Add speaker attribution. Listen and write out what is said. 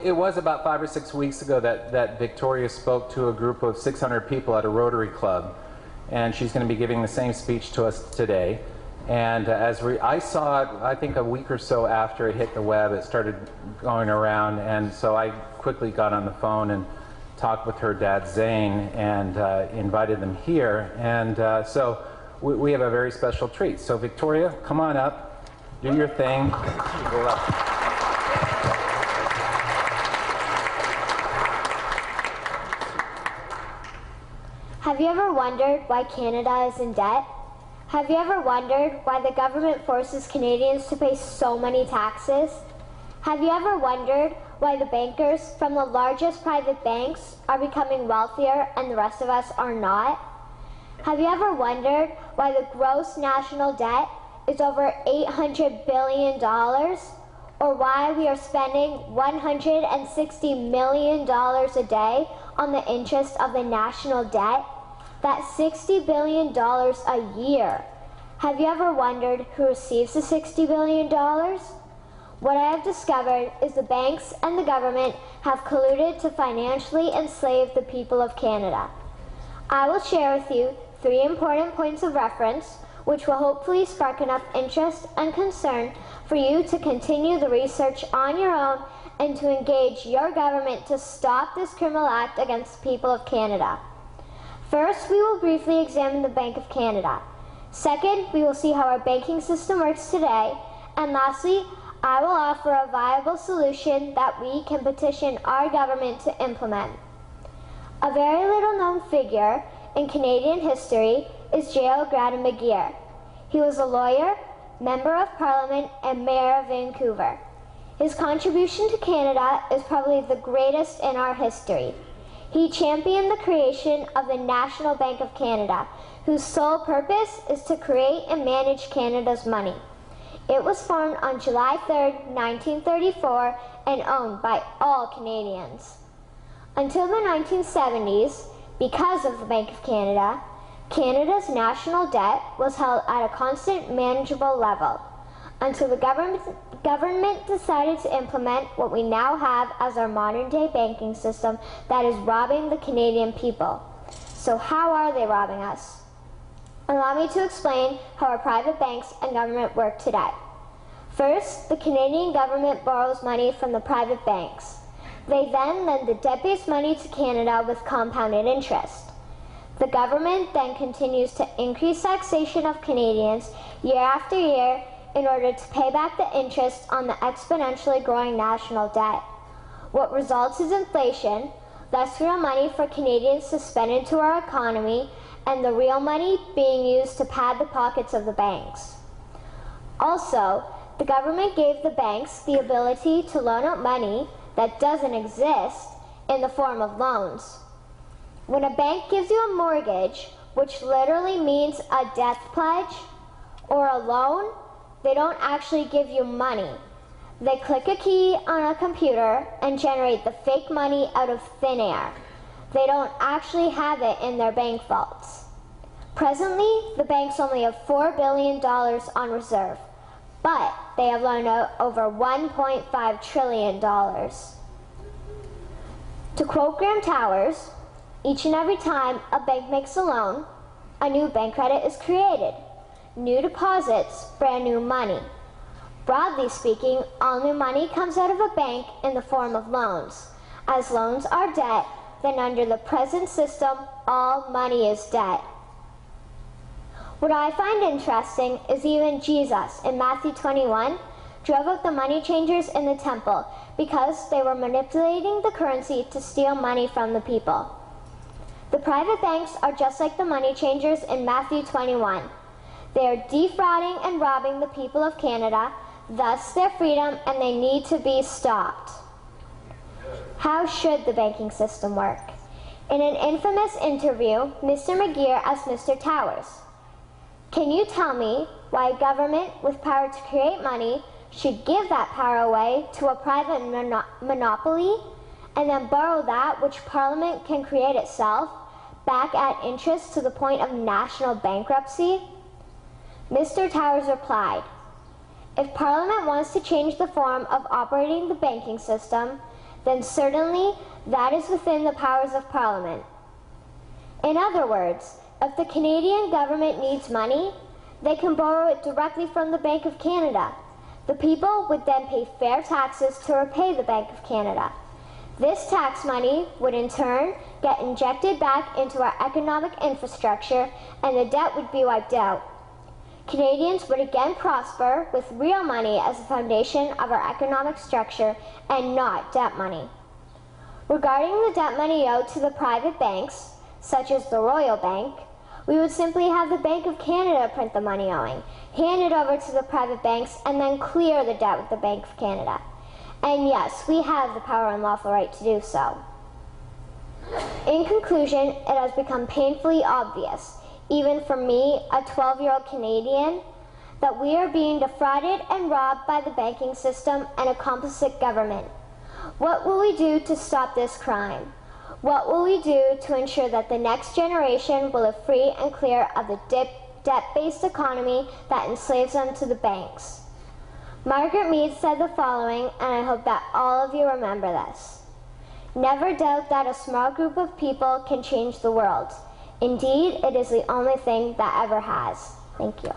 Speaker 1: It was about 5 or 6 weeks ago that Victoria spoke to a group of 600 people at a Rotary Club, and she's going to be giving the same speech to us today. And I saw it, I think a week or so after it hit the web, it started going around, and so I quickly got on the phone and talked with her dad Zane and invited them here. And so we have a very special treat. So Victoria, come on up, do your thing. Go up.
Speaker 2: Have you ever wondered why Canada is in debt? Have you ever wondered why the government forces Canadians to pay so many taxes? Have you ever wondered why the bankers from the largest private banks are becoming wealthier and the rest of us are not? Have you ever wondered why the gross national debt is over $800 billion? Or why we are spending $160 million a day on the interest of the national debt? That's $60 billion a year. Have you ever wondered who receives the $60 billion? What I have discovered is the banks and the government have colluded to financially enslave the people of Canada. I will share with you 3 important points of reference, which will hopefully spark enough interest and concern for you to continue the research on your own and to engage your government to stop this criminal act against the people of Canada. First, we will briefly examine the Bank of Canada. Second, we will see how our banking system works today. And lastly, I will offer a viable solution that we can petition our government to implement. A very little known figure in Canadian history is J.L. Grattan McGeer. He was a lawyer, Member of Parliament, and Mayor of Vancouver. His contribution to Canada is probably the greatest in our history. He championed the creation of the National Bank of Canada, whose sole purpose is to create and manage Canada's money. It was formed on July 3, 1934, and owned by all Canadians. Until the 1970s, because of the Bank of Canada, Canada's national debt was held at a constant, manageable level, until the government decided to implement what we now have as our modern-day banking system that is robbing the Canadian people. So how are they robbing us? Allow me to explain how our private banks and government work today. First, the Canadian government borrows money from the private banks. They then lend the debt-based money to Canada with compounded interest. The government then continues to increase taxation of Canadians year after year in order to pay back the interest on the exponentially growing national debt. What results is inflation, less real money for Canadians to spend into our economy, and the real money being used to pad the pockets of the banks. Also, the government gave the banks the ability to loan out money that doesn't exist in the form of loans. When a bank gives you a mortgage, which literally means a death pledge, or a loan, they don't actually give you money. They click a key on a computer and generate the fake money out of thin air. They don't actually have it in their bank vaults. Presently, the banks only have $4 billion on reserve, but they have loaned out over $1.5 trillion. To quote Graham Towers, each and every time a bank makes a loan, a new bank credit is created. New deposits, brand new money. Broadly speaking, all new money comes out of a bank in the form of loans. As loans are debt, then under the present system, all money is debt. What I find interesting is even Jesus, in Matthew 21, drove out the money changers in the temple because they were manipulating the currency to steal money from the people. The private banks are just like the money changers in Matthew 21. They are defrauding and robbing the people of Canada, thus their freedom, and they need to be stopped. How should the banking system work? In an infamous interview, Mr. McGeer asked Mr. Towers, "Can you tell me why a government with power to create money should give that power away to a private monopoly and then borrow that which Parliament can create itself back at interest to the point of national bankruptcy?" Mr. Towers replied, "If Parliament wants to change the form of operating the banking system, then certainly that is within the powers of Parliament. In other words, if the Canadian government needs money, they can borrow it directly from the Bank of Canada. The people would then pay fair taxes to repay the Bank of Canada. This tax money would in turn get injected back into our economic infrastructure and the debt would be wiped out. Canadians would again prosper with real money as the foundation of our economic structure and not debt money. Regarding the debt money owed to the private banks, such as the Royal Bank, we would simply have the Bank of Canada print the money owing, hand it over to the private banks, and then clear the debt with the Bank of Canada. And yes, we have the power and lawful right to do so. In conclusion, it has become painfully obvious, even for me, a 12-year-old Canadian, that we are being defrauded and robbed by the banking system and a complicit government. What will we do to stop this crime? What will we do to ensure that the next generation will live free and clear of the debt-based economy that enslaves them to the banks? Margaret Mead said the following, and I hope that all of you remember this. Never doubt that a small group of people can change the world. Indeed, it is the only thing that ever has. Thank you.